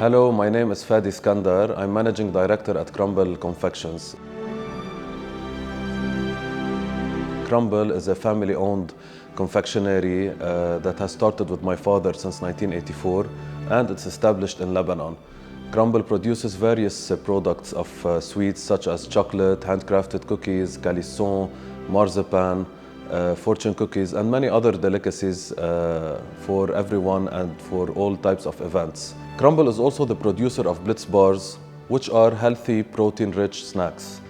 Hello, my name is Fadi Iskander. I'm Managing Director at Crumble Confections. Crumble is a family-owned confectionery that has started with my father since 1984, and it's established in Lebanon. Crumble produces various products of sweets such as chocolate, handcrafted cookies, calisson, marzipan, fortune cookies, and many other delicacies for everyone and for all types of events. Crumble is also the producer of Blitz bars, which are healthy, protein-rich snacks.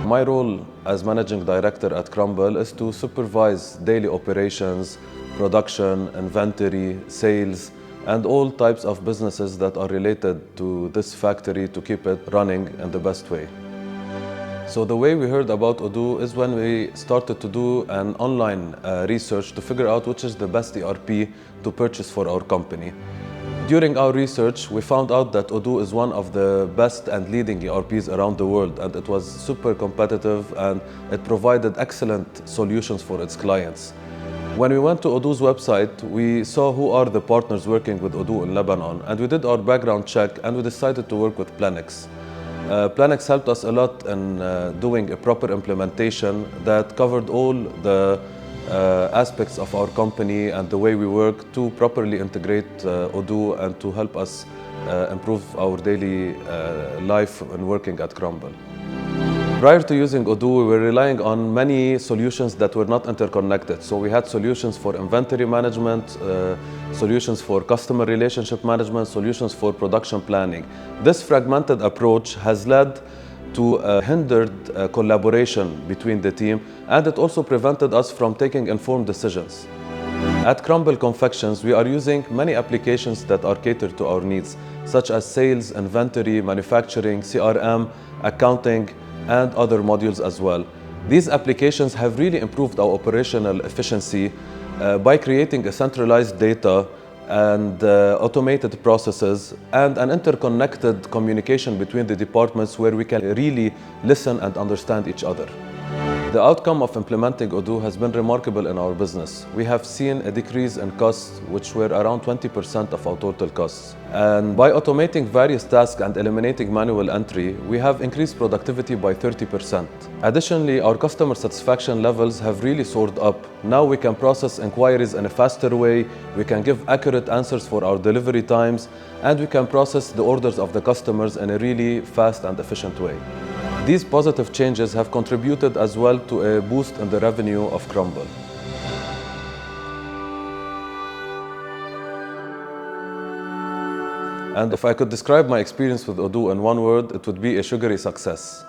My role as Managing Director at Crumble is to supervise daily operations, production, inventory, sales, and all types of businesses that are related to this factory to keep it running in the best way. So the way we heard about Odoo is when we started to do an online research to figure out which is the best ERP to purchase for our company. During our research, we found out that Odoo is one of the best and leading ERPs around the world, and it was super competitive and it provided excellent solutions for its clients. When we went to Odoo's website, we saw who are the partners working with Odoo in Lebanon, and we did our background check and we decided to work with Plenex. Plenex helped us a lot in doing a proper implementation that covered all the aspects of our company and the way we work to properly integrate Odoo and to help us improve our daily life and working at Crumble. Prior to using Odoo, we were relying on many solutions that were not interconnected. So we had solutions for inventory management, solutions for customer relationship management, solutions for production planning. This fragmented approach has led to hindered collaboration between the team, and it also prevented us from taking informed decisions. At Crumble Confections, we are using many applications that are catered to our needs, such as sales, inventory, manufacturing, CRM, accounting, and other modules as well. These applications have really improved our operational efficiency by creating a centralized data and automated processes and an interconnected communication between the departments where we can really listen and understand each other. The outcome of implementing Odoo has been remarkable in our business. We have seen a decrease in costs, which were around 20% of our total costs. And by automating various tasks and eliminating manual entry, we have increased productivity by 30%. Additionally, our customer satisfaction levels have really soared up. Now we can process inquiries in a faster way, we can give accurate answers for our delivery times, and we can process the orders of the customers in a really fast and efficient way. These positive changes have contributed as well to a boost in the revenue of Crumble. And if I could describe my experience with Odoo in one word, it would be a sugary success.